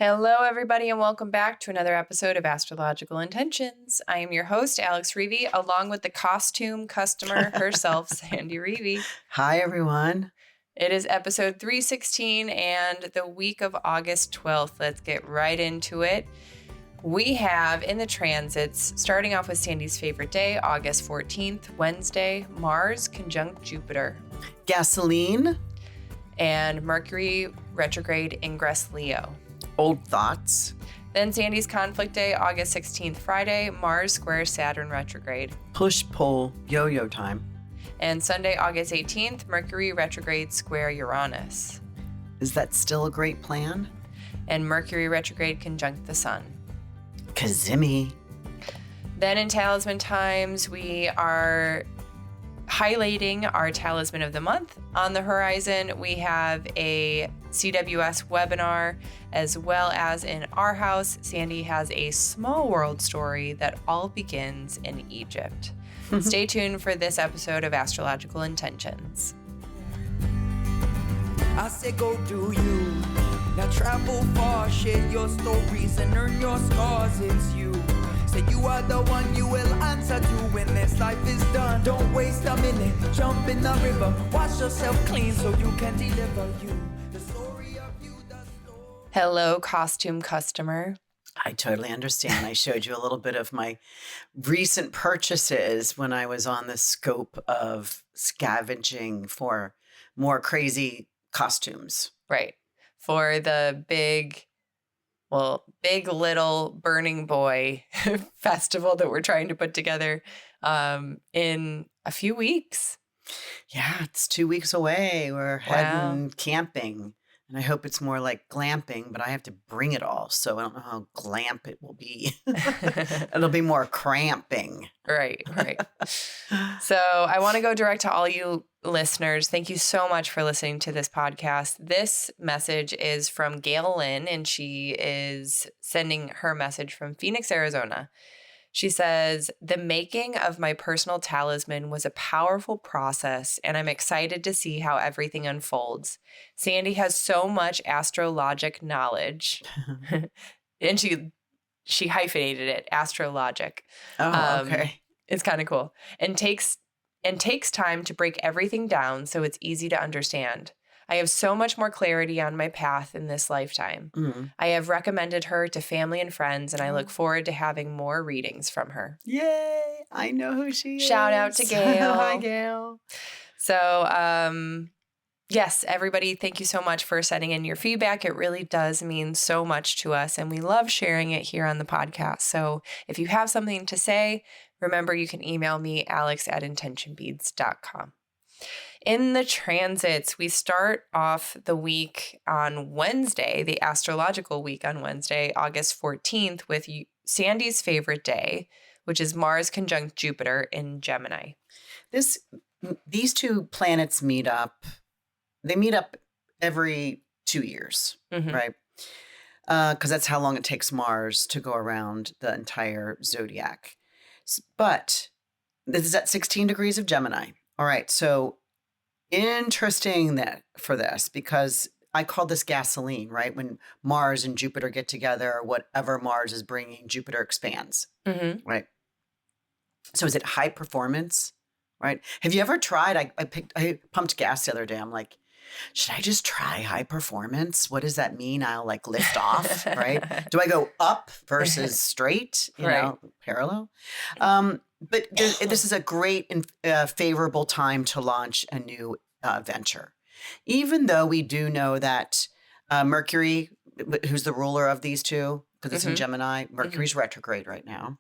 Hello, everybody, and welcome back to another episode of Astrological Intentions. I am your host, Alex Reevy, along with the costume customer herself, Sandy Reevy. Hi, everyone. It is episode 316 and the week of August 12th. Let's get right into it. We have in the transits, starting off with Sandy's favorite day, August 14th, Wednesday, Mars conjunct Jupiter. Gasoline. And Mercury retrograde ingress Leo. Old thoughts. Then Sandy's conflict day, August 16th, Friday, Mars square Saturn retrograde. Push, pull, yo-yo time. And Sunday, August 18th, Mercury retrograde square Uranus. Is that still a great plan? And Mercury retrograde conjunct the Sun. Cazimi. Then in Talisman times, we are highlighting our Talisman of the month. On the horizon, we have a CWS webinar, as well as in our house, Sandy has a small world story that all begins in Egypt. Stay tuned for this episode of Astrological Intentions. I say go do you. Now travel far, share your stories and earn your scars. It's you. Say you are the one you will answer to when this life is done. Don't waste a minute, jump in the river. Wash yourself clean so you can deliver you. The story of you, the story. Hello, costume customer. I totally understand. I showed you a little bit of my recent purchases when I was on the scope of scavenging for more crazy costumes. Right. For the big little burning boy festival that we're trying to put together in a few weeks. Yeah, it's 2 weeks away. We're heading camping. And I hope it's more like glamping, but I have to bring it all. So I don't know how glamp it will be. It'll be more cramping. Right. So I want to go direct to all you listeners. Thank you so much for listening to this podcast. This message is from Gail Lynn, and she is sending her message from Phoenix, Arizona. She says, the making of my personal talisman was a powerful process, and I'm excited to see how everything unfolds. Sandy has so much astrologic knowledge, and she hyphenated it, astrologic. Oh, okay. It's kind of cool. And takes time to break everything down so it's easy to understand. I have so much more clarity on my path in this lifetime. Mm-hmm. I have recommended her to family and friends, and I look forward to having more readings from her. Yay! I know who she is. Shout out to Gail. Hi, Gail. So, yes, everybody, thank you so much for sending in your feedback. It really does mean so much to us, and we love sharing it here on the podcast. So if you have something to say, remember you can email me, alex@intentionbeads.com. In the transits, we start off the week on Wednesday, the astrological week on Wednesday, August 14th, with Sandy's favorite day, which is Mars conjunct Jupiter in Gemini. These two planets meet up. They meet up every 2 years, right? Because that's how long it takes Mars to go around the entire zodiac. But this is at 16 degrees of Gemini. All right, so interesting for this, because I call this gasoline, right? When Mars and Jupiter get together, whatever Mars is bringing, Jupiter expands, right? So is it high performance, right? Have you ever tried? I pumped gas the other day. I'm like, should I just try high performance? What does that mean? I'll like lift off, right? Do I go up versus straight, you know, parallel? But this is a great and favorable time to launch a new venture. Even though we do know that Mercury, who's the ruler of these two, because it's in Gemini, Mercury's retrograde right now.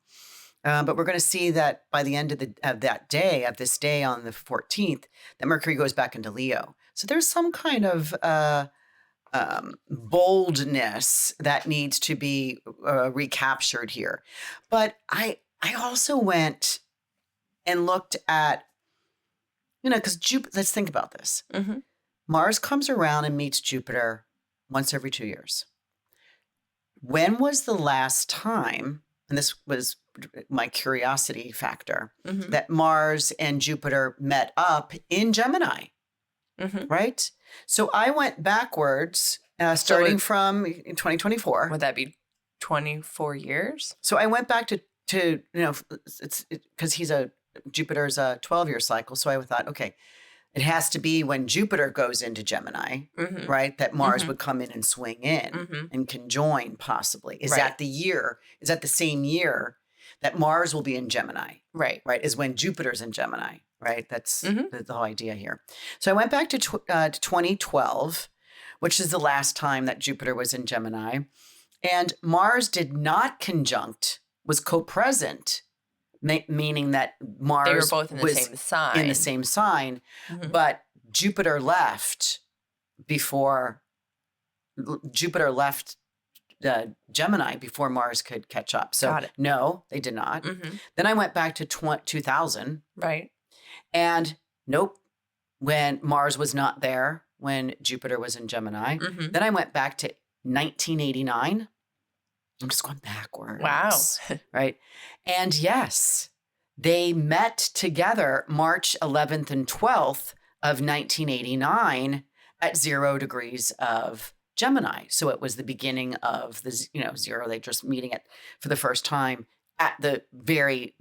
But we're going to see that by the end of this day on the 14th, that Mercury goes back into Leo. So there's some kind of boldness that needs to be recaptured here. But I also went and looked at, because let's think about this. Mars comes around and meets Jupiter once every 2 years. When was the last time, and this was my curiosity factor, that Mars and Jupiter met up in Gemini, right? So I went backwards starting from 2024. Would that be 24 years? So I went back to it's because Jupiter's a 12-year cycle. So I thought, okay, it has to be when Jupiter goes into Gemini, right? That Mars would come in and swing in and conjoin possibly. Is that the year? Is that the same year that Mars will be in Gemini? Right. Right. Is when Jupiter's in Gemini, right? That's the whole idea here. So I went back to 2012, which is the last time that Jupiter was in Gemini. And Mars did not conjunct, was co-present, meaning that Mars they were both in the same sign. In the same sign, but Jupiter left before Gemini before Mars could catch up. So no, they did not. Then I went back to 2000. Right. And nope, when Mars was not there, when Jupiter was in Gemini. Then I went back to 1989. I'm just going backwards. Wow. Right. And yes, they met together March 11th and 12th of 1989 at 0 degrees of Gemini. So it was the beginning of the, zero. They just meeting it for the first time at the very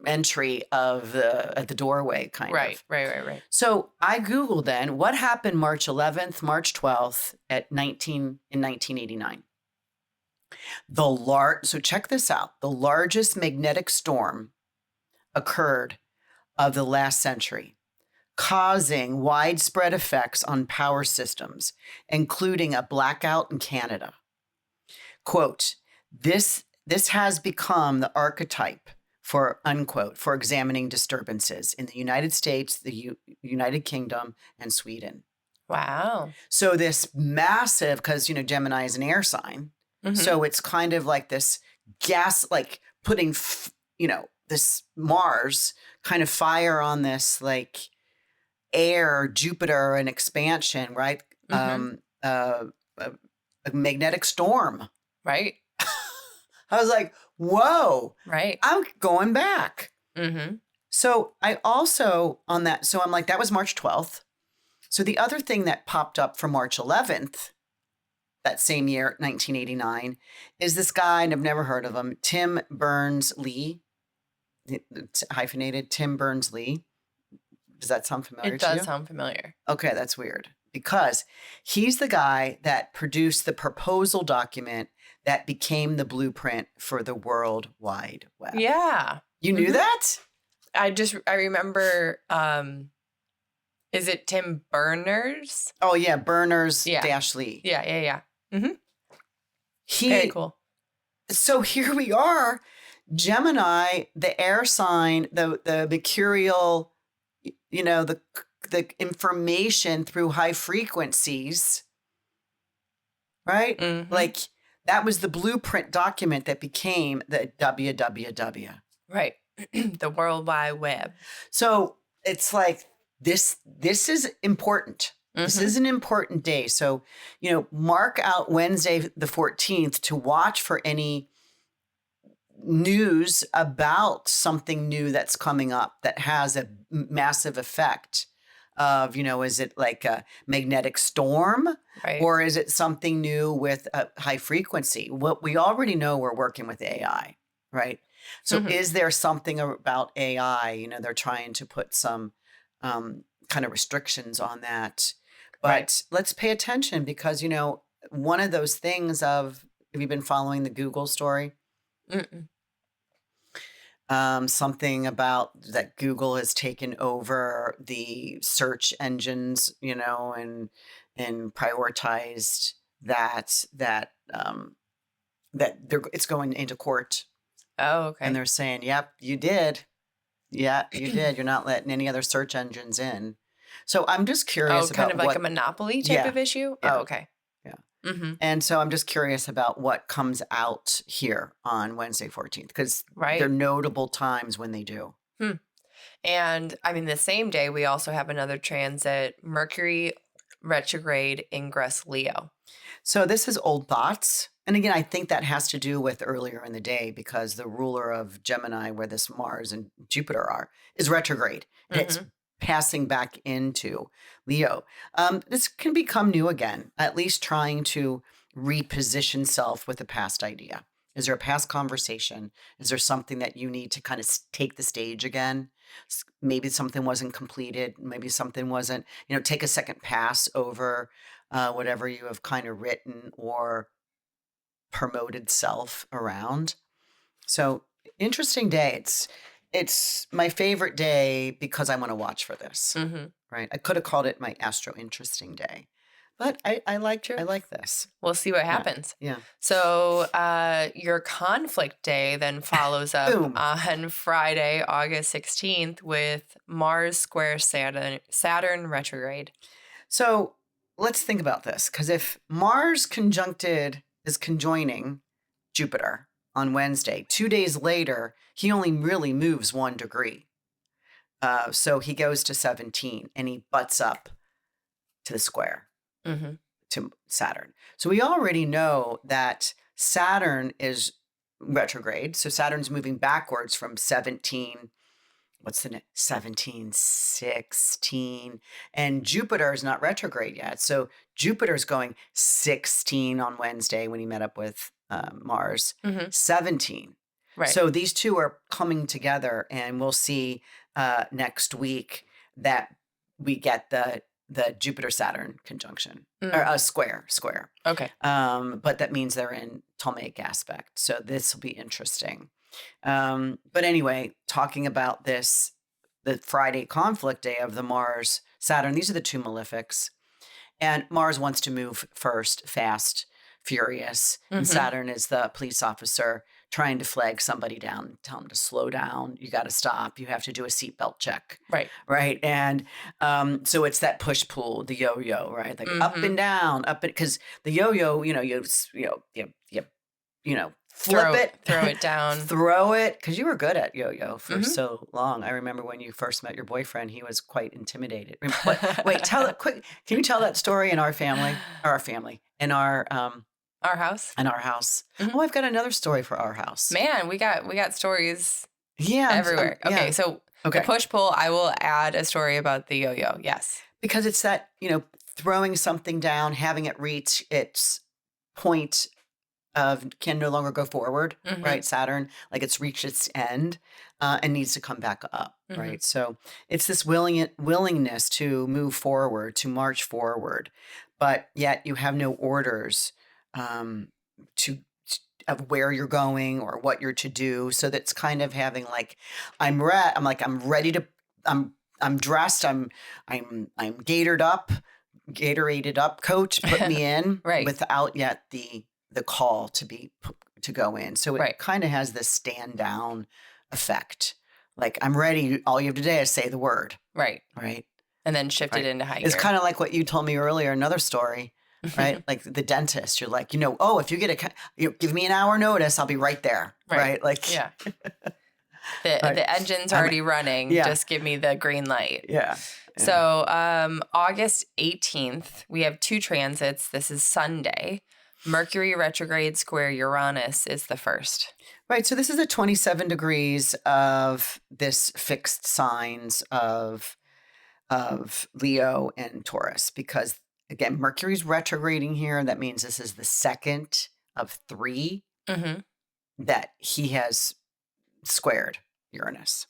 entry of at the doorway kind of. Right. So I Googled then what happened March 11th, March 12th in 1989. So check this out. The largest magnetic storm occurred of the last century, causing widespread effects on power systems, including a blackout in Canada. Quote, this has become the archetype for, unquote, for examining disturbances in the United States, the United Kingdom, and Sweden. Wow. So this massive, because, Gemini is an air sign. So it's kind of like this gas, like putting, this Mars kind of fire on this like air, Jupiter and expansion, right? A magnetic storm. Right. I was like, whoa. Right. I'm going back. So I also on that, so I'm like, that was March 12th. So the other thing that popped up for March 11th, that same year, 1989, is this guy, and I've never heard of him, Tim Berners-Lee, hyphenated Tim Berners-Lee. Does that sound familiar to you? It does sound familiar. Okay, that's weird because he's the guy that produced the proposal document that became the blueprint for the World Wide Web. Yeah. You knew that? I remember, is it Tim Berners? Oh, yeah, Berners-Lee. Yeah. Very cool. So here we are, Gemini, the air sign, the mercurial, the information through high frequencies, right? Like that was the blueprint document that became the WWW. Right. The World Wide Web. So it's like this is important. This is an important day. So, mark out Wednesday, the 14th to watch for any news about something new that's coming up that has a massive effect of, is it like a magnetic storm or is it something new with a high frequency? What we already know, we're working with AI, right? So is there something about AI, they're trying to put some kind of restrictions on that. But let's pay attention because, one of those things have you been following the Google story? Something about that Google has taken over the search engines, and prioritized that it's going into court. Oh, okay. And they're saying, yep, you did. Yeah, you did. You're not letting any other search engines in. So I'm just curious about kind of like a monopoly type of issue? Yeah. Oh, okay. Yeah. And so I'm just curious about what comes out here on Wednesday, 14th, because they're notable times when they do. And I mean, the same day, we also have another transit, Mercury retrograde ingress Leo. So this is old thoughts. And again, I think that has to do with earlier in the day because the ruler of Gemini, where this Mars and Jupiter are, is retrograde. And it's passing back into Leo. This can become new again, at least trying to reposition self with a past idea. Is there a past conversation? Is there something that you need to kind of take the stage again? Maybe something wasn't completed. Maybe something wasn't, take a second pass over whatever you have kind of written or promoted self around. So interesting day. It's my favorite day because I want to watch for this, right? I could have called it my astro interesting day, but I like this. We'll see what happens. Yeah. So your conflict day then follows up on Friday, August 16th with Mars square Saturn retrograde. So let's think about this, because if Mars is conjoining Jupiter on Wednesday, 2 days later, he only really moves 1 degree. So he goes to 17 and he butts up to the square to Saturn. So we already know that Saturn is retrograde. So Saturn's moving backwards from 17. What's the 17, 16, and Jupiter is not retrograde yet. So Jupiter's going 16 on Wednesday when he met up with Mars, 17. Right. So these two are coming together, and we'll see next week that we get the Jupiter-Saturn conjunction, or a square. Okay. But that means they're in Ptolemaic aspect. So this will be interesting. But anyway, talking about this, the Friday conflict day of the Mars Saturn, these are the two malefics, and Mars wants to move first, fast, furious, and Saturn is the police officer trying to flag somebody down, tell them to slow down. You got to stop. You have to do a seatbelt check. Right. And, so it's that push pull, the yo-yo, right? Like up and down, because the yo-yo, flip it, throw it down, throw it. Because you were good at yo-yo for so long. I remember when you first met your boyfriend, he was quite intimidated. Wait, tell it quick. Can you tell that story in our family, in our house? In our house. Oh, I've got another story for our house. Man, we got stories. Yeah, everywhere. Okay, so the push pull. I will add a story about the yo-yo. Yes, because it's that throwing something down, having it reach its point of can no longer go forward, right? Saturn, like it's reached its end and needs to come back up, right? So it's this willingness to move forward, to march forward, but yet you have no orders of where you're going or what you're to do. So that's kind of having like, I'm ready to, I'm dressed, I'm Gatored up, Gatorated up, coach, put me in without yet the call to go in. So it kind of has this stand down effect. Like, I'm ready. All you have to do is say the word. Right. And then shift it into high gear. It's kind of like what you told me earlier, another story, right? Like the dentist, you're like, if you get give me an hour notice, I'll be right there. Right. Like, yeah. The engine's already running. Yeah. Just give me the green light. Yeah. So August 18th, we have 2 transits. This is Sunday. Mercury retrograde square Uranus is the first. Right. So this is at 27 degrees of this fixed signs of Leo and Taurus, because again, Mercury's retrograding here. That means this is the second of 3 that he has squared Uranus.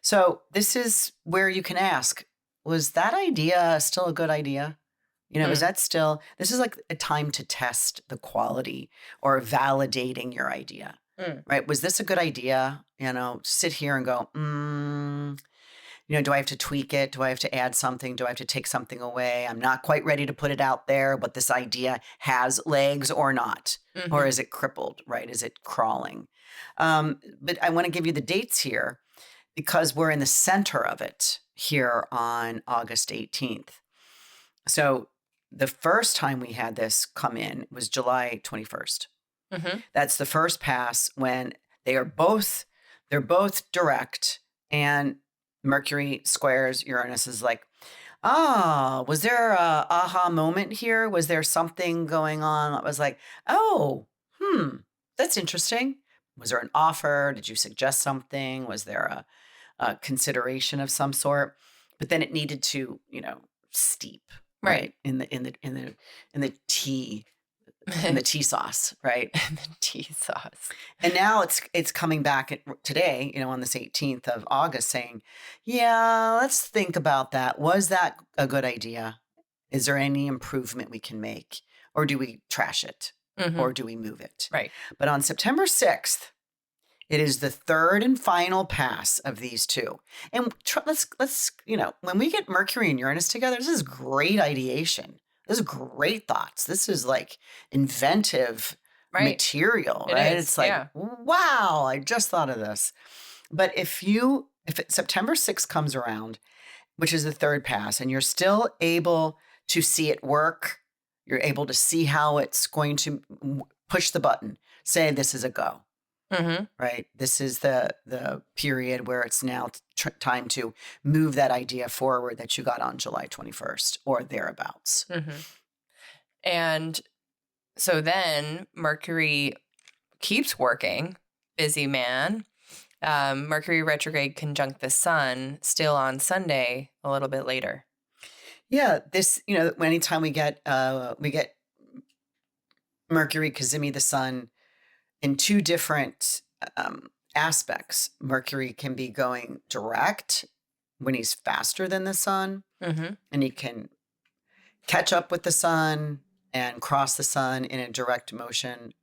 So this is where you can ask, was that idea still a good idea? Is that still, this is like a time to test the quality or validating your idea, right? Was this a good idea? Sit here and go, do I have to tweak it? Do I have to add something? Do I have to take something away? I'm not quite ready to put it out there, but this idea has legs or not, or is it crippled, right? Is it crawling? But I want to give you the dates here because we're in the center of it here on August 18th. So the first time we had this come in was July 21st. That's the first pass when they're both direct, and Mercury squares Uranus is like, was there a aha moment here? Was there something going on that was like, that's interesting. Was there an offer? Did you suggest something? Was there a consideration of some sort? but then it needed to, steep, Right. in the tea, in the tea sauce, right? And the tea sauce. And now it's coming back today, on this 18th of August, saying, yeah, let's think about that. Was that a good idea? Is there any improvement we can make? Or do we trash it? Mm-hmm. Or do we move it? Right. But on September 6th, it is the third and final pass of these two. And let's when we get Mercury and Uranus together, this is great ideation. This is great thoughts. This is like inventive material, right? It's like, wow, I just thought of this. But if September 6th comes around, which is the third pass, and you're still able to see it work, you're able to see how it's going to push the button, say this is a go. Mm-hmm. Right? This is the period where it's now time to move that idea forward that you got on July 21st or thereabouts. Mm-hmm. And so then Mercury keeps working, busy man. Mercury retrograde conjunct the sun still on Sunday a little bit later. Yeah, this, anytime we get Mercury Cazimi the sun in two different aspects. Mercury can be going direct when he's faster than the sun, mm-hmm. and he can catch up with the sun and cross the sun in a direct motion.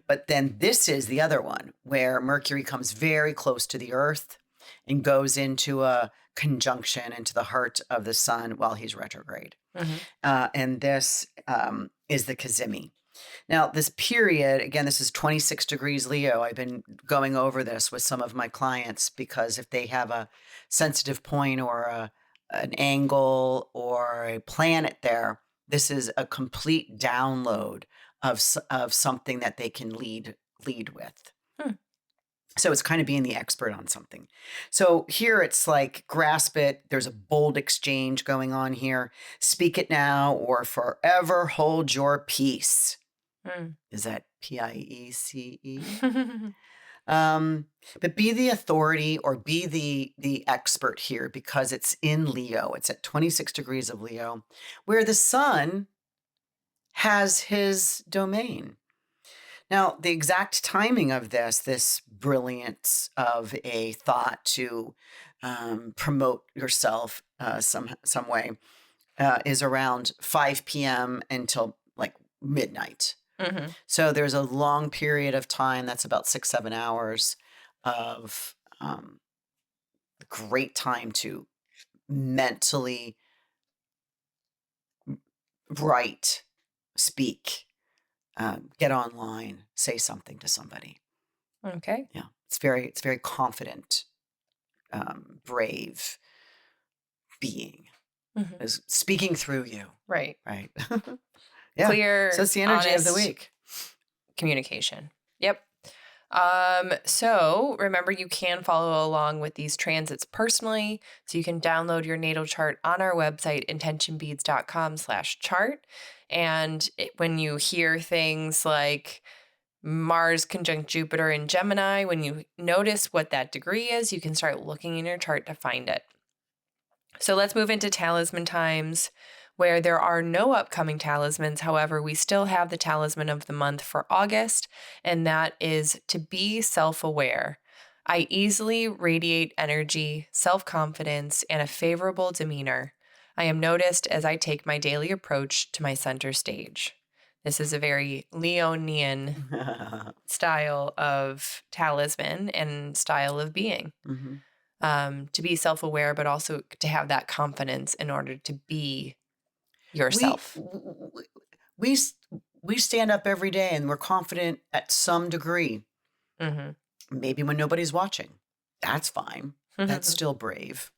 But then this is the other one where Mercury comes very close to the Earth and goes into a conjunction into the heart of the sun while he's retrograde. Mm-hmm. And this is the Cazimi. Now, this period, again, this is 26 degrees Leo. I've been going over this with some of my clients because if they have a sensitive point or an angle or a planet there, this is a complete download of something that they can lead with. So it's kind of being the expert on something. So here it's like grasp it. There's a bold exchange going on here. Speak it now or forever hold your peace. Is that P-I-E-C-E? But be the authority or be the expert here because it's in Leo. It's at 26 degrees of Leo, where the sun has his domain. Now, the exact timing of this brilliance of a thought to promote yourself some way is around 5 p.m. until like midnight. Mm-hmm. So there's a long period of time, that's about 6-7 hours of great time to mentally write, speak, get online, say something to somebody. Okay. Yeah, it's very confident, brave being is speaking through you. Right. Yeah. Clear, so it's the energy of the week. Communication. Yep. So remember, you can follow along with these transits personally. So you can download your natal chart on our website, intentionbeads.com/chart. And when you hear things like Mars conjunct Jupiter in Gemini, when you notice what that degree is, you can start looking in your chart to find it. So let's move into talisman times, where there are no upcoming talismans. However, we still have the talisman of the month for August, and that is to be self-aware. I easily radiate energy, self-confidence, and a favorable demeanor. I am noticed as I take my daily approach to my center stage. This is a very Leonian style of talisman and style of being. To be self-aware, but also to have that confidence in order to be yourself. We stand up every day and we're confident at some degree. Maybe when nobody's watching. That's fine. That's still brave.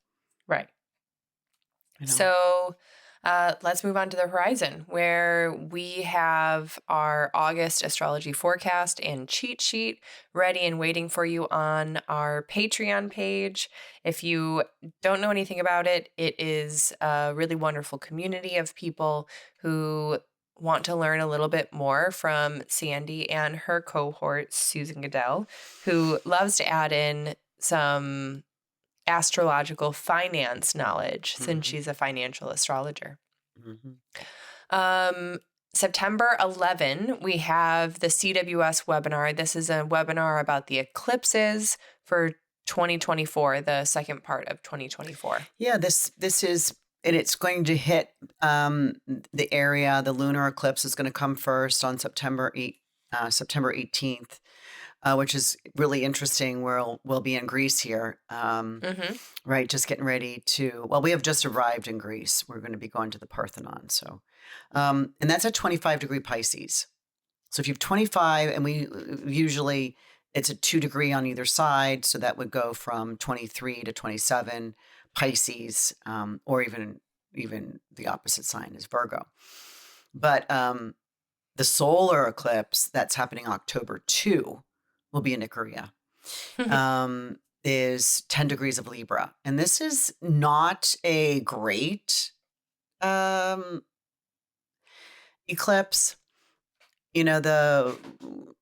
Right. So let's move on to the horizon, where we have our August astrology forecast and cheat sheet ready and waiting for you on our Patreon page. If you don't know anything about it, it is a really wonderful community of people who want to learn a little bit more from Sandy and her cohort, Susan Goodell, who loves to add in some astrological finance knowledge since she's a financial astrologer. September 11, we have the CWS webinar. This is a webinar about the eclipses for 2024, the second part of 2024. Yeah, this is, and it's going to hit the area. The lunar eclipse is going to come first on September 18th, which is really interesting. We'll be in Greece here, right? Just getting ready to. Well, we have just arrived in Greece. We're going to be going to the Parthenon. So, and that's at 25-degree Pisces. So if you have 25, and we usually it's a 2-degree on either side, so that would go from 23 to 27 Pisces, or even the opposite sign is Virgo. But the solar eclipse that's happening October 2 will be in Icaria, is 10 degrees of Libra. And this is not a great eclipse. You know, the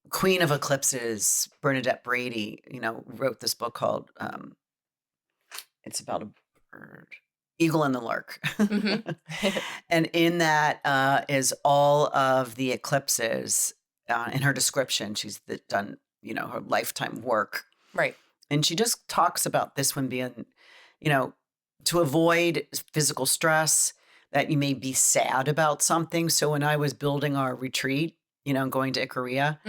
queen of eclipses, Bernadette Brady, wrote this book called, it's about a bird, Eagle and the Lark. And in that is all of the eclipses. In her description, she's done, her lifetime work. Right. And she just talks about this one being, to avoid physical stress, that you may be sad about something. So when I was building our retreat, going to Icaria,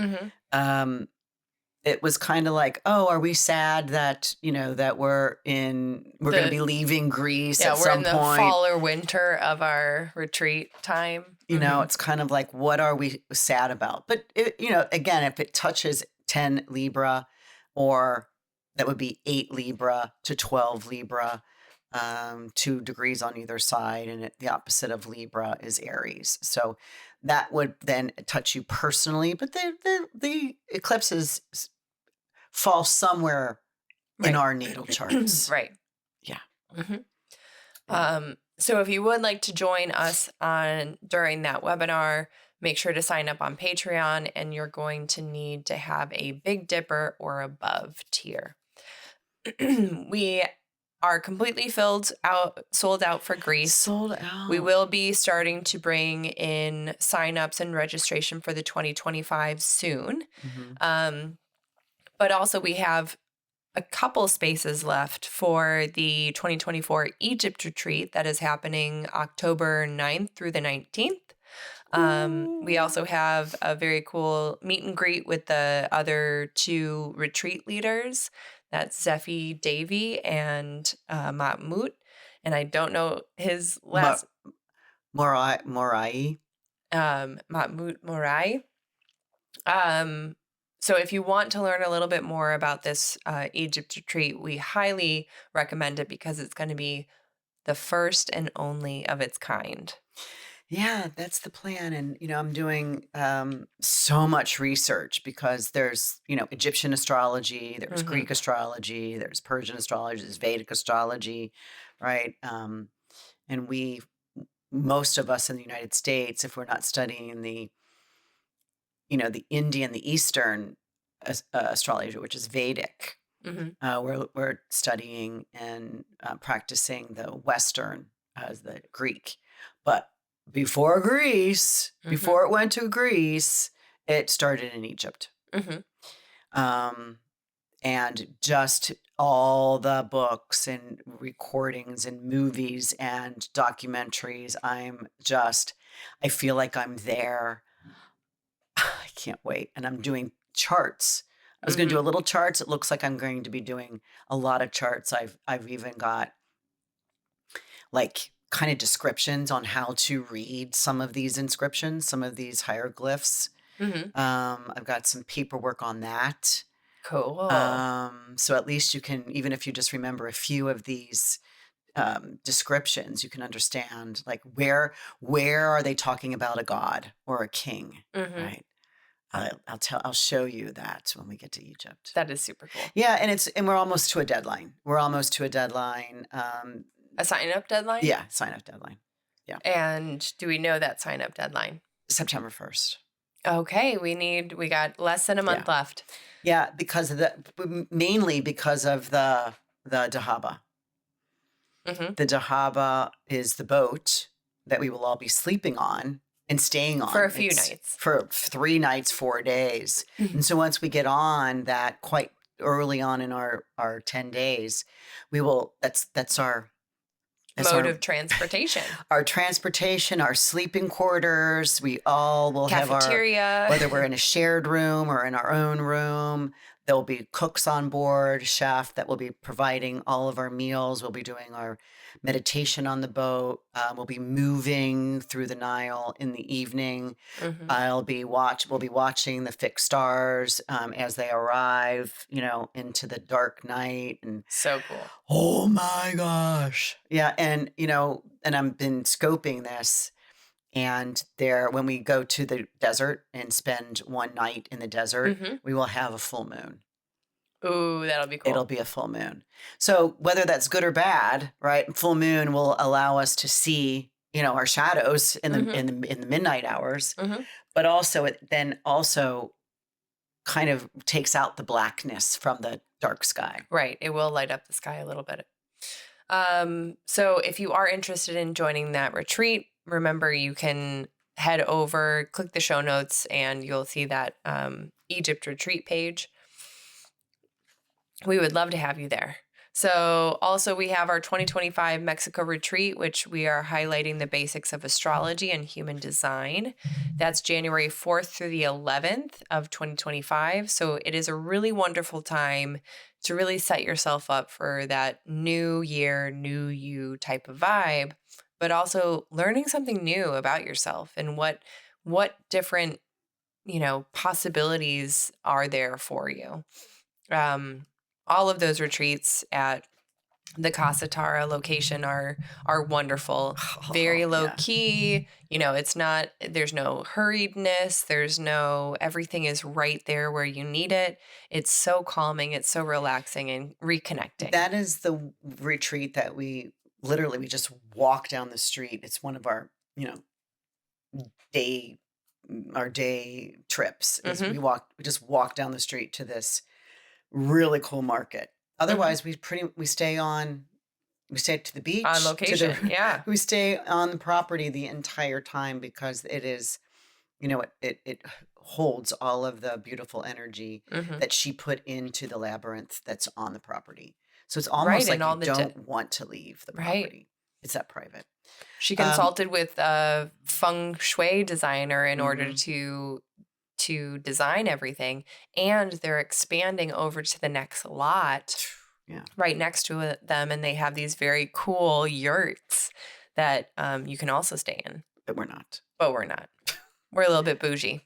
it was kind of like, oh, are we sad that, that we're going to be leaving Greece at some point? Yeah, we're in the fall or winter of our retreat time. It's kind of like, what are we sad about? But, again, if it touches 10 Libra, or that would be 8 Libra to 12 Libra, 2 degrees on either side, and the opposite of Libra is Aries. So that would then touch you personally, but the eclipses fall somewhere in our natal charts. Right. Yeah. So if you would like to join us during that webinar, make sure to sign up on Patreon, and you're going to need to have a Big Dipper or above tier. We are completely sold out for Greece. Sold out. We will be starting to bring in signups and registration for the 2025 soon. But also we have a couple spaces left for the 2024 Egypt retreat that is happening October 9th through the 19th. We also have a very cool meet and greet with the other 2 retreat leaders. That's Zephy Davy and Mahmoud. And I don't know his last... Morai. Mahmoud Morai. So if you want to learn a little bit more about this Egypt retreat, we highly recommend it because it's going to be the first and only of its kind. Yeah, that's the plan. And, I'm doing so much research because there's, Egyptian astrology, there's Greek astrology, there's Persian astrology, there's Vedic astrology, right? And most of us in the United States, if we're not studying the Indian, the Eastern astrology, which is Vedic, we're studying and practicing the Western as the Greek. But before Greece, before it went to Greece, it started in Egypt. And just all the books and recordings and movies and documentaries, I feel like I'm there. I can't wait. And I'm doing charts. I was going to do a little charts. It looks like I'm going to be doing a lot of charts. I've even got like kind of descriptions on how to read some of these inscriptions, some of these hieroglyphs. I've got some paperwork on that. Cool. So at least you can, even if you just remember a few of these descriptions, you can understand like where are they talking about a god or a king, right? I'll show you that when we get to Egypt. That is super cool. Yeah, and we're almost to a deadline. A sign-up deadline? Yeah, sign-up deadline. Yeah. And do we know that sign-up deadline? September 1st. Okay, we got less than a month left. Yeah, mainly because of the the Dahaba. Mm-hmm. The Dahaba is the boat that we will all be sleeping on and staying on. For a few nights. For 3 nights, 4 days. And so once we get on that quite early on in our 10 days, we will, that's our mode of transportation. Our transportation, our sleeping quarters. We all will cafeteria. have whether we're in a shared room or in our own room. There'll be cooks on board, chef that will be providing all of our meals. We'll be doing our meditation on the boat. We'll be moving through the Nile in the evening. Mm-hmm. We'll be watching the fixed stars as they arrive, into the dark night. And so cool. Oh my gosh. Yeah. And, and I've been scoping this. And when we go to the desert and spend one night in the desert, we will have a full moon. Ooh, that'll be cool. It'll be a full moon. So whether that's good or bad, right? Full moon will allow us to see, our shadows in the midnight hours, but also it then also kind of takes out the blackness from the dark sky. Right. It will light up the sky a little bit. So if you are interested in joining that retreat, remember you can head over, click the show notes, and you'll see that Egypt retreat page. We would love to have you there. So also we have our 2025 Mexico retreat, which we are highlighting the basics of astrology and human design. That's January 4th through the 11th of 2025. So it is a really wonderful time to really set yourself up for that new year, new you type of vibe, but also learning something new about yourself and what different, possibilities are there for you. All of those retreats at the Casa Tara location are wonderful. Very low key. There's no hurriedness. Everything is right there where you need it. It's so calming. It's so relaxing and reconnecting. That is the retreat that we just walk down the street. It's one of our, day trips. We just walk down the street to this really cool market. Otherwise, we stay to the beach on location. We stay on the property the entire time because it is, it holds all of the beautiful energy that she put into the labyrinth that's on the property. So it's almost like you don't want to leave the property. Right. It's that private. She consulted with a feng shui designer in order to design everything, and they're expanding over to the next lot right next to them, and they have these very cool yurts that you can also stay in. But we're not. We're a little bit bougie.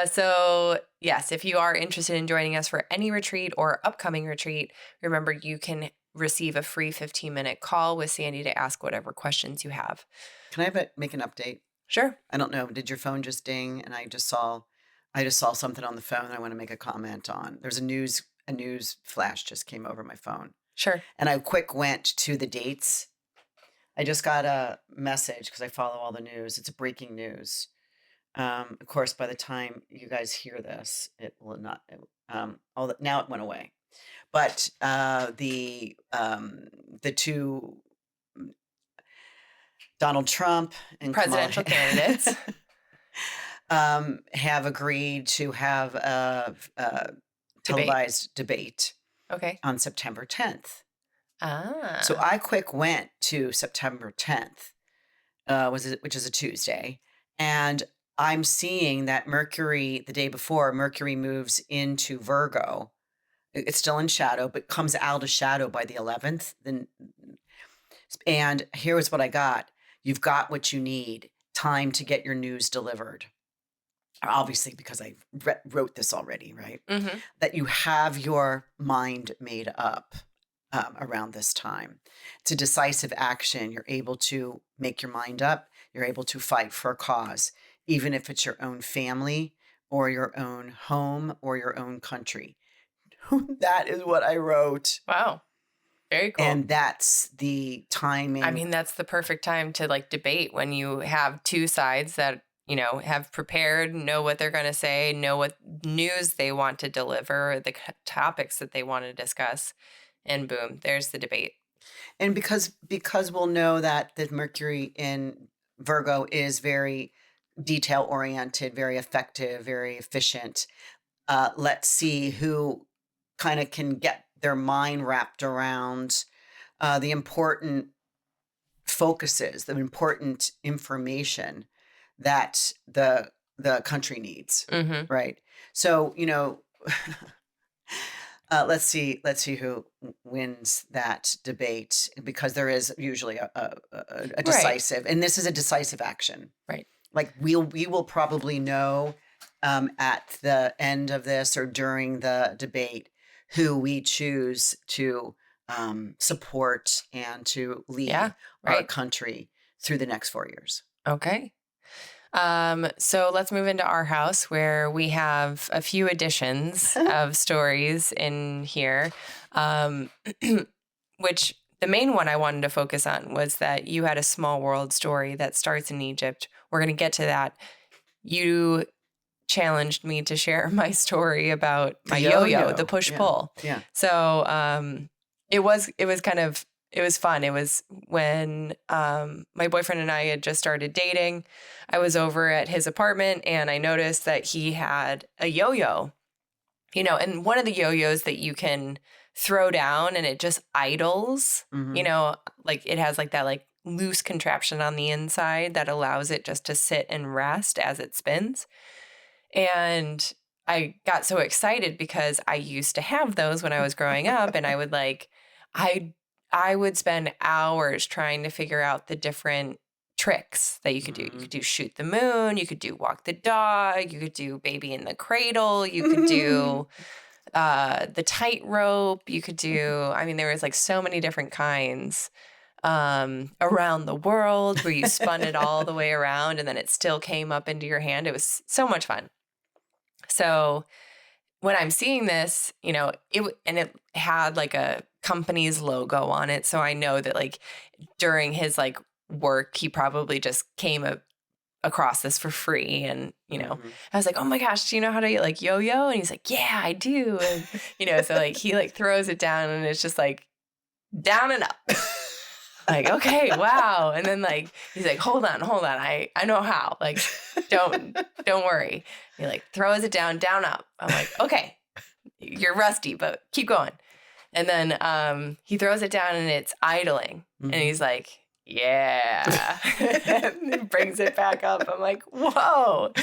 So yes, if you are interested in joining us for any retreat or upcoming retreat, remember you can receive a free 15-minute call with Sandy to ask whatever questions you have. Can I make an update? Sure. I don't know. Did your phone just ding? And I just saw something on the phone I want to make a comment on. There's a news flash just came over my phone. Sure. And I went to the dates. I just got a message because I follow all the news. It's breaking news. Of course, by the time you guys hear this, it will not. Now it went away. But the two Donald Trump and presidential candidates have agreed to have a televised debate on September 10th. So I went to September 10th, which is a Tuesday, and I'm seeing that Mercury, the day before, Mercury moves into Virgo. It's still in shadow, but comes out of shadow by the 11th. And here's what I got. You've got what you need. Time to get your news delivered. Obviously, because I wrote this already, right? That you have your mind made up around this time. It's a decisive action. You're able to make your mind up. You're able to fight for a cause, even if it's your own family or your own home or your own country. That is what I wrote. Wow. Very cool. And that's the timing. I mean, that's the perfect time to debate when you have two sides that, have prepared, know what they're going to say, know what news they want to deliver, the topics that they want to discuss. and boom, there's the debate. And because we'll know that the Mercury in Virgo is very detail oriented, very effective, very efficient. Let's see who kind of can get their mind wrapped around the important focuses, the important information that the country needs, right? So, let's see who wins that debate, because there is usually a decisive, and this is a decisive action, right? Like we will probably know at the end of this or during the debate who we choose to support and to lead our country through the next 4 years. Okay. So let's move into our house, where we have a few additions of stories in here, which the main one I wanted to focus on was that you had a small world story that starts in Egypt. We're going to get to that. You challenged me to share my story about my yo-yo, the push-pull. Yeah. So it was fun. It was when my boyfriend and I had just started dating. I was over at his apartment and I noticed that he had a yo-yo, and one of the yo-yos that you can throw down and it just idles, like it has like that like loose contraption on the inside that allows it just to sit and rest as it spins. And I got so excited because I used to have those when I was growing up, and I would I would spend hours trying to figure out the different tricks that you could do. You could do shoot the moon. You could do walk the dog. You could do baby in the cradle. You could do the tightrope. You could do, there was like so many different kinds around the world where you spun it all the way around and then it still came up into your hand. It was so much fun. So when I'm seeing this, it had like a company's logo on it. So I know that like during his like work, he probably just came across this for free. And, I was like, oh my gosh, do you know how to like yo-yo? And he's like, yeah, I do. And, so like he like throws it down and it's just like down and up. Like, okay, wow. And then like, he's like, hold on. I know how, like, don't worry. He like throws it down, up. I'm like, okay, you're rusty, but keep going. And then he throws it down and it's idling. And he's like, yeah. And he brings it back up. I'm like, whoa.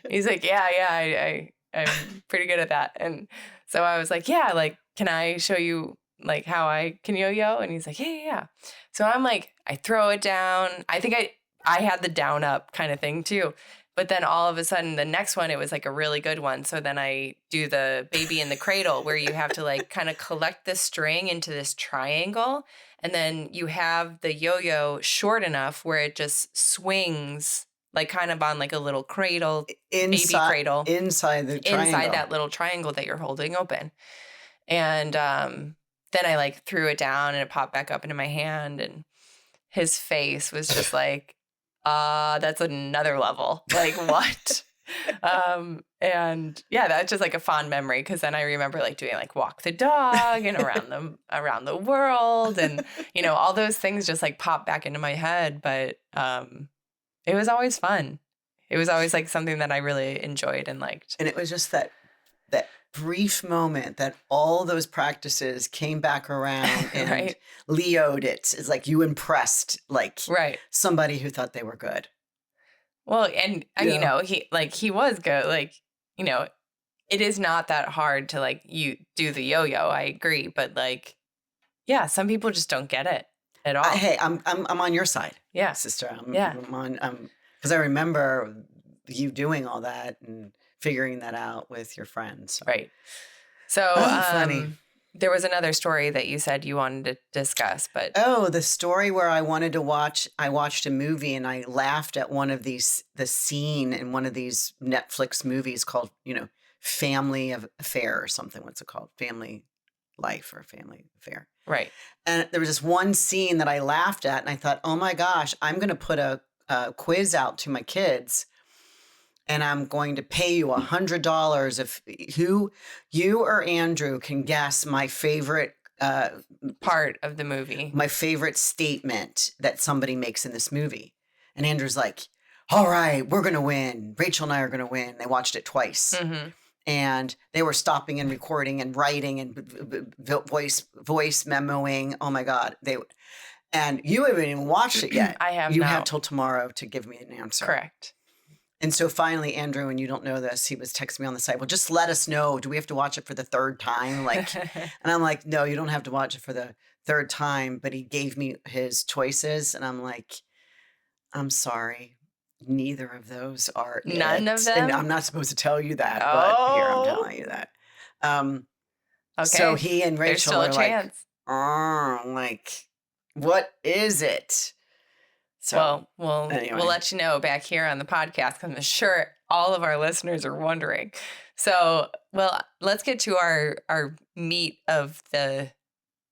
He's like, yeah, I'm pretty good at that. And so I was like, yeah, like, can I show you like how I can yo-yo? And he's like, yeah. So I'm like, I throw it down. I think I had the down up kind of thing too. But then all of a sudden the next one, it was like a really good one. So then I do the baby in the cradle where you have to like kind of collect the string into this triangle. And then you have the yo-yo short enough where it just swings like kind of on like a little cradle, baby cradle. Inside the triangle. Inside that little triangle that you're holding open. And then I like threw it down and it popped back up into my hand. And his face was just like, that's another level. Like what? And yeah, that's just like a fond memory. Cause then I remember like doing like walk the dog and around the world. And, all those things just like pop back into my head. But, it was always fun. It was always like something that I really enjoyed and liked. And it was just that brief moment that all those practices came back around and right. Leo'd it. It's like you impressed like right. somebody who thought they were good. Well, and he was good. Like, it is not that hard to like you do the yo-yo. I agree, but like, yeah, some people just don't get it at all. Hey, I'm on your side. Yeah, sister. I'm on because I remember you doing all that and figuring that out with your friends. So. Right. So funny. There was another story that you said you wanted to discuss, but the story where I wanted to watch. I watched a movie and I laughed at the scene in one of these Netflix movies called Family Affair or something. What's it called? Family Life or Family Affair. Right. And there was this one scene that I laughed at, and I thought, oh my gosh, I'm going to put a quiz out to my kids. And I'm going to pay you $100 if you or Andrew can guess my favorite part of the movie. My favorite statement that somebody makes in this movie. And Andrew's like, all right, we're going to win. Rachel and I are going to win. They watched it twice. Mm-hmm. And they were stopping and recording and writing and voice memoing. Oh my God. And you haven't even watched it yet. I have You not. have till tomorrow to give me an answer. Correct. And so finally, Andrew, and you don't know this, he was texting me on the side. Well, just let us know. Do we have to watch it for the third time? Like, and I'm like, no, you don't have to watch it for the third time. But he gave me his choices, and I'm like, I'm sorry, neither of those are None it. of them. And I'm not supposed to tell you that, but here I'm Oh. telling you that. Okay. So he and There's Rachel still are a like, chance. like, what is it? So Well, anyway. we'll let you know back here on the podcast because I'm sure all of our listeners are wondering. So, well, let's get to our meat of the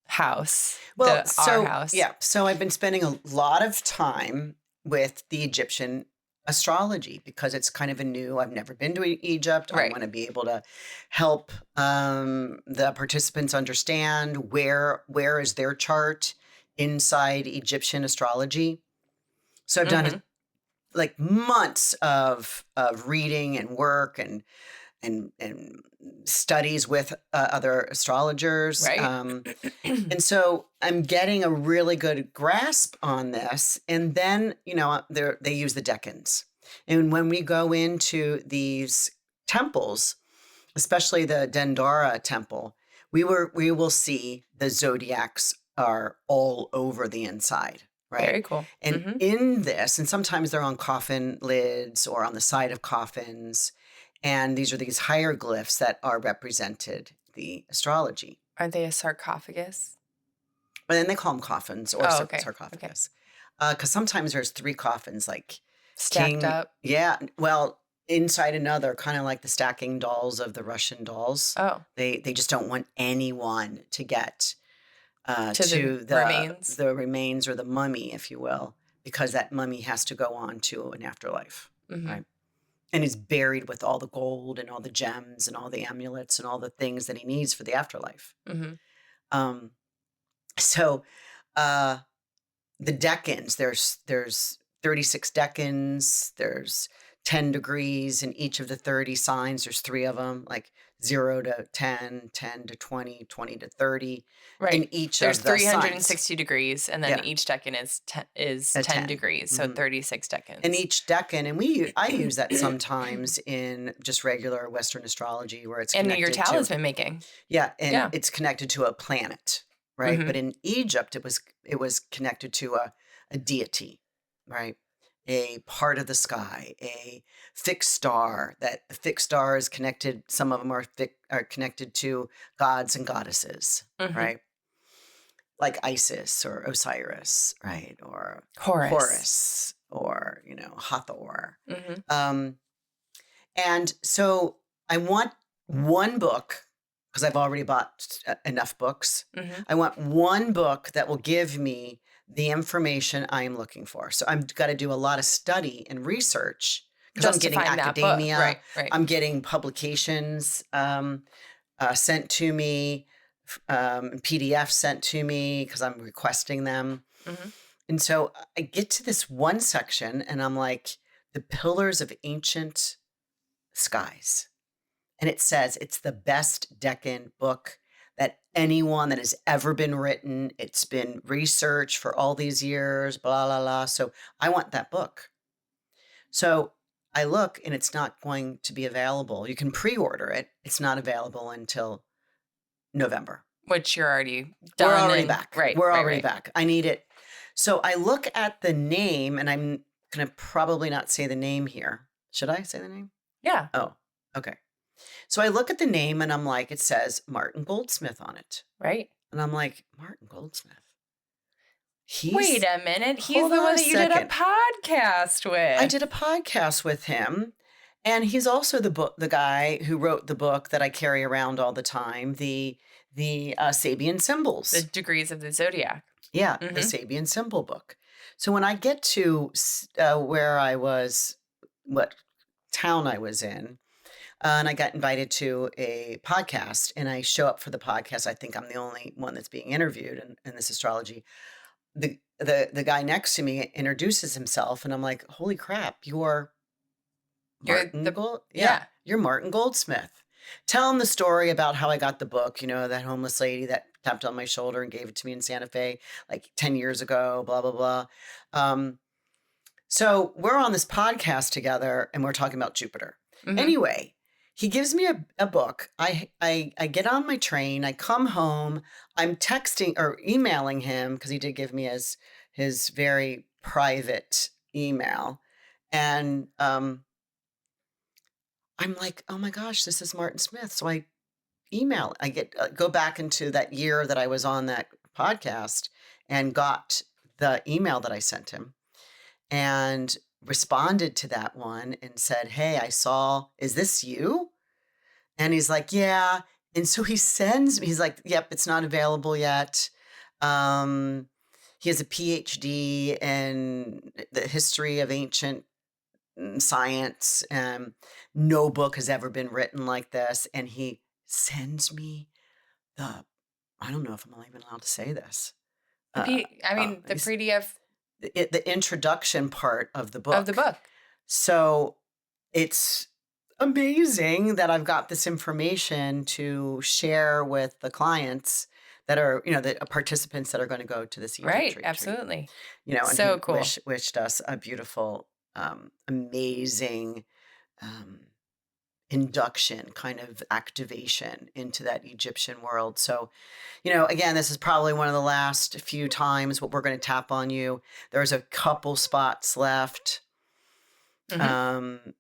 house. Well, our house. Yeah. So I've been spending a lot of time with the Egyptian astrology because it's kind of I've never been to Egypt. Right. I want to be able to help the participants understand where is their chart inside Egyptian astrology. So I've done like months of reading and work and studies with other astrologers. Right. And so I'm getting a really good grasp on this. And then, they use the decans. And when we go into these temples, especially the Dendara temple, we will see the zodiacs are all over the inside. Right. Very cool. And in this, and sometimes they're on coffin lids or on the side of coffins. And these are these hieroglyphs that are represented the astrology. Aren't they a sarcophagus? But then they call them coffins or sarcophagus. Because sometimes there's 3 coffins, like Stacked up. Yeah. Well, inside another, kind of like the stacking dolls of the Russian dolls. Oh. They just don't want anyone to get to the remains. The remains or the mummy, if you will, because that mummy has to go on to an afterlife, right? And is buried with all the gold and all the gems and all the amulets and all the things that he needs for the afterlife. So the decans, there's 36 decans, there's 10 degrees in each of the 30 signs. There's 3 of them, like 0 to 10, 10 to 20, 20 to 30. Right. In each There's of the 360 signs. degrees, and then each decan is 10 degrees, so 36 decans. And each decan, and I use that sometimes in just regular Western astrology, where it's connected your talisman making. Yeah, and it's connected to a planet, right? But in Egypt, it was connected to a deity, right? A part of the sky, a fixed star. That the fixed star is connected. Some of them are connected to gods and goddesses, right? Like Isis or Osiris, right? Or Horus or Hathor. And so I want one book, because I've already bought enough books. I want one book that will give me the information I am looking for. So I've got to do a lot of study and research because I'm getting academia. Right. I'm getting publications sent to me, PDF sent to me because I'm requesting them. And so I get to this one section and I'm like, the pillars of ancient skies. And it says it's the best decan book that anyone that has ever been written. It's been researched for all these years, blah, blah, blah. So I want that book. So I look and it's not going to be available. You can pre-order it. It's not available until November. Which you're already done. We're already back. Right. We're already back. I need it. So I look at the name, and I'm going to probably not say the name here. Should I say the name? Yeah. Oh, okay. So I look at the name and I'm like, it says Martin Goldsmith on it. Right. And I'm like, Martin Goldsmith. Wait a minute. He's the one that you did a podcast with. I did a podcast with him. And he's also the guy who wrote the book that I carry around all the time, the Sabian symbols. The degrees of the zodiac. Yeah, the Sabian symbol book. So when I get to where I was, what town I was in, And I got invited to a podcast, and I show up for the podcast. I think I'm the only one that's being interviewed in this astrology. The guy next to me introduces himself, and I'm like, holy crap, you're Martin you're Martin Goldsmith. Tell him the story about how I got the book, that homeless lady that tapped on my shoulder and gave it to me in Santa Fe like 10 years ago, blah, blah, blah. So we're on this podcast together, and we're talking about Jupiter. Mm-hmm. Anyway, he gives me a book. I get on my train. I come home. I'm texting or emailing him because he did give me his very private email. And I'm like, oh my gosh, this is Martin Smith. So I email. I go back into that year that I was on that podcast and got the email that I sent him and responded to that one and said, hey, is this you? And he's like, yeah. And so he's like, yep, it's not available yet. He has a PhD in the history of ancient science. No book has ever been written like this. And he sends me I don't know if I'm even allowed to say this. The PDF. The introduction part of the book. So it's amazing that I've got this information to share with the clients that are, the participants that are going to go to this Egypt right, retreat. Absolutely. And so cool. Wished us a beautiful, amazing induction, kind of activation into that Egyptian world. So, again, this is probably one of the last few times what we're going to tap on you. There's a couple spots left. Mm-hmm.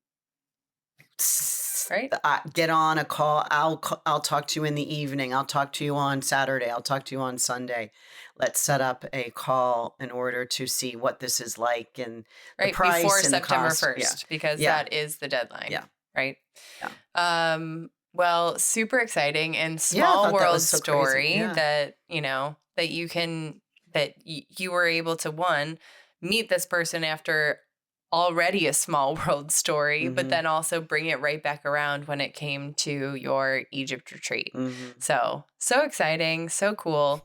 Right. Get on a call. I'll talk to you in the evening. I'll talk to you on Saturday. I'll talk to you on Sunday. Let's set up a call in order to see what this is like and the price before and September the cost. 1st, because that is the deadline. Yeah. Right. Yeah. Well, super exciting and small world story that, that you were able to meet this person after already a small world story, mm-hmm. but then also bring it right back around when it came to your Egypt retreat. Mm-hmm. So exciting. So cool.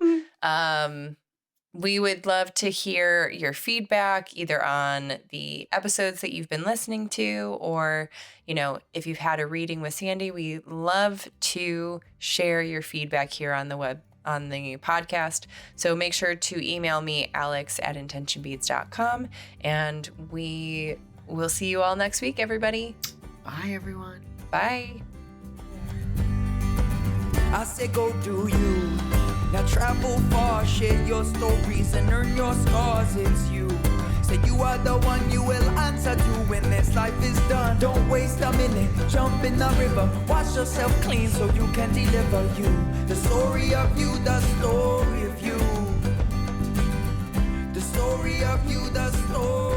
We would love to hear your feedback either on the episodes that you've been listening to or, if you've had a reading with Sandy, we love to share your feedback here on the podcast. So make sure to email me, alex@intentionbeads.com, and we will see you all next week, everybody. Bye, everyone. Bye. I say go do you. Now travel far, share your stories and earn your scars. It's you. Say you are the one you will answer to when this life is done. Don't waste a minute, jump in the river. Wash yourself clean so you can deliver you. The story of you, the story of you. The story of you, the story.